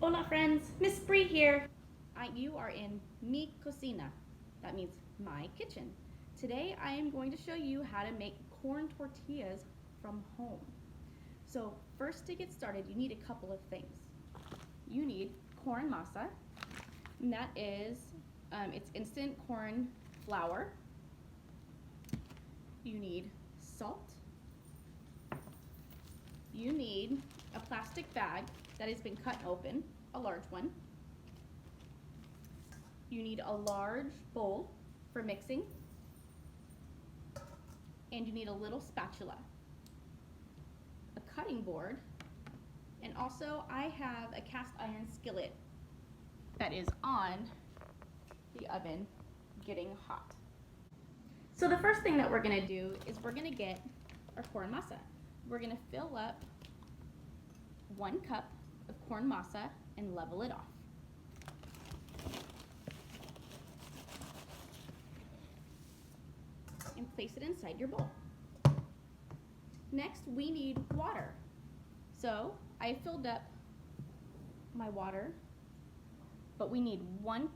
Hola friends, Miss Bre here. You are in mi cocina. That means my kitchen. Today I am going to show you how to make corn tortillas from home. So first, to get started, you need a couple of things. You need corn masa, and that is it's instant corn flour. You need salt. You need a plastic bag that has been cut open, a large one. You need a large bowl for mixing, and you need a little spatula, a cutting board, and also I have a cast iron skillet that is on the oven getting hot. So the first thing that we're going to do is we're going to get our corn masa. We're going to fill up 1 cup of corn masa and level it off. And place it inside your bowl. Next, we need water. So I filled up my water, but we need 1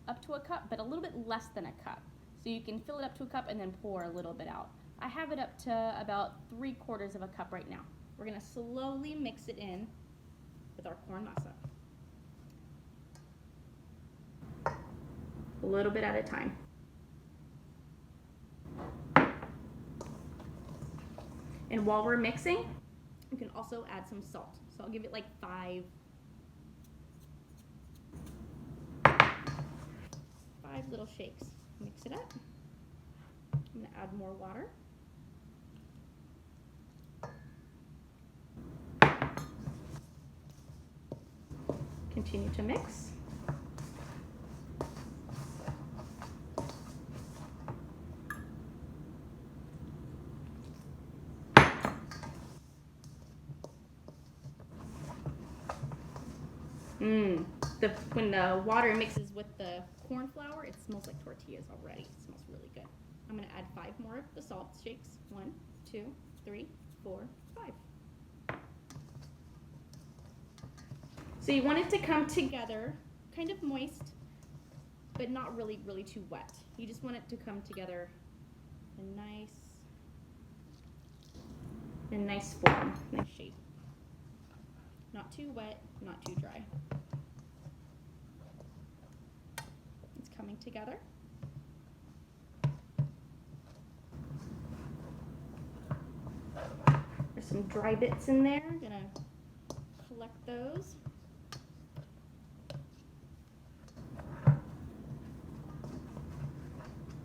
up to a cup, but a little bit less than a cup. So you can fill it up to a cup and then pour a little bit out. I have it up to about 3/4 of a cup right now. We're gonna slowly mix it in with our corn masa. A little bit at a time. And while we're mixing, you can also add some salt. So I'll give it like 5 little shakes. Mix it up. I'm gonna add more water. Continue to mix. When the water mixes with the corn flour, it smells like tortillas already. It smells really good. I'm going to add 5 more of the salt shakes. 1, 2, 3, 4, 5. So you want it to come together, kind of moist, but not really too wet. You just want it to come together in nice form, nice shape. Not too wet, not too dry. It's coming together. There's some dry bits in there. I'm gonna collect those.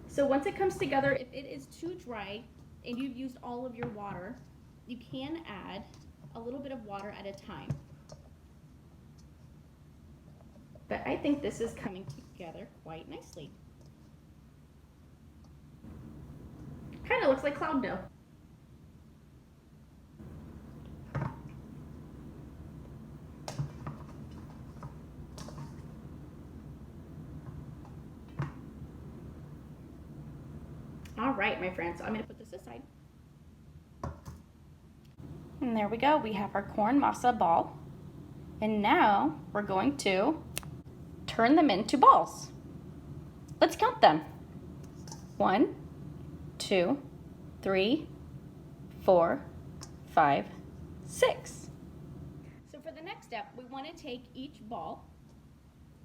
So once it comes together, if it is too dry and you've used all of your water, you can add a little bit of water at a time. But I think this is coming together quite nicely. Kind of looks like cloud dough. All right, my friends, so I'm going to put this aside. And there we go. We have our corn masa ball. And now we're going to turn them into balls. Let's count them. 1, 2, 3, 4, 5, 6. So for the next step, we want to take each ball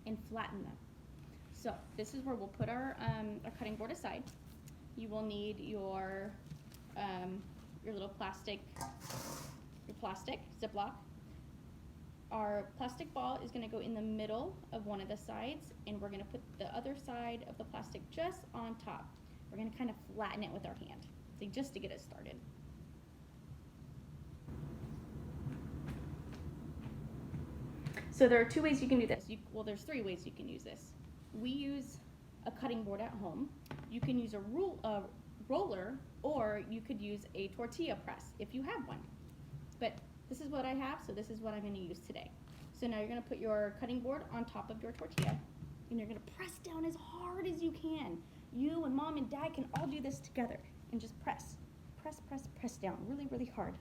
and flatten them. So this is where we'll put our cutting board aside. You will need your little plastic Ziploc. Our plastic ball is going to go in the middle of one of the sides, and we're going to put the other side of the plastic just on top. We're going to kind of flatten it with our hand, so just to get it started. So there are 2 ways you can do this. Well, there's 3 ways you can use this. We use a cutting board at home. You can use a roller, or you could use a tortilla press if you have one. But this is what I have, so this is what I'm going to use today. So now you're going to put your cutting board on top of your tortilla, and you're going to press down as hard as you can. You and Mom and Dad can all do this together, and just press. Press down really hard.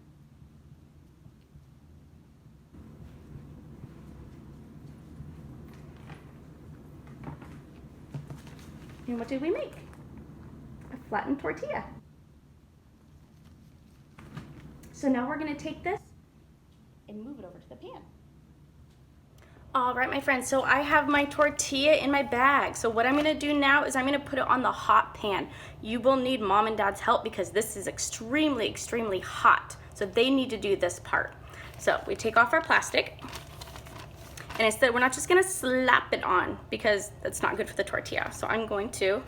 And what did we make? A flattened tortilla. So now we're gonna take this and move it over to the pan. All right, my friends, so I have my tortilla in my bag. So what I'm gonna do now is I'm gonna put it on the hot pan. You will need mom and dad's help because this is extremely, extremely hot. So they need to do this part. So we take off our plastic, and instead we're not just gonna slap it on because that's not good for the tortilla. So I'm going to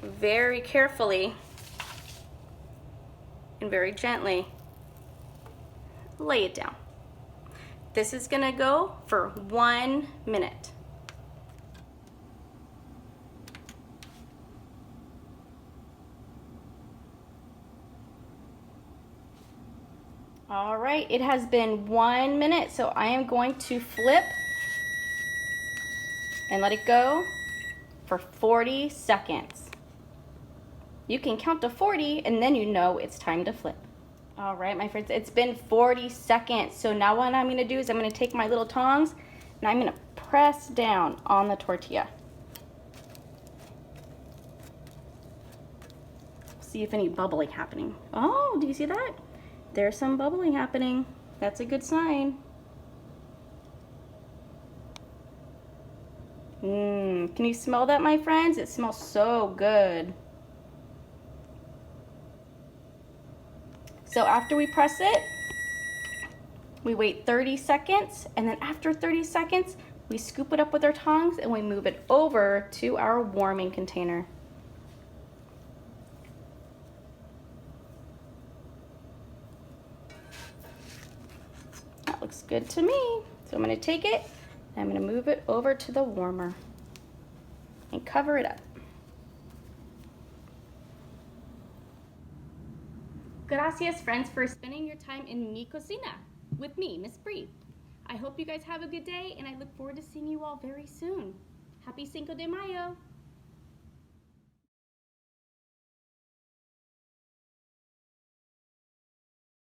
very carefully and very gently lay it down. This is gonna go for 1 minute. All right, it has been 1 minute, so I am going to flip and let it go for 40 seconds. You can count to 40 and then you know it's time to flip. All right, my friends, it's been 40 seconds. So now what I'm gonna do is I'm gonna take my little tongs and I'm gonna press down on the tortilla. See if any bubbling happening. Oh, do you see that? There's some bubbling happening. That's a good sign. Can you smell that, my friends? It smells so good. So after we press it, we wait 30 seconds, and then after 30 seconds, we scoop it up with our tongs and we move it over to our warming container. That looks good to me. So I'm gonna take it, and I'm gonna move it over to the warmer and cover it up. Gracias, friends, for spending your time in Mi Cocina with me, Miss Bre. I hope you guys have a good day, and I look forward to seeing you all very soon. Happy Cinco de Mayo!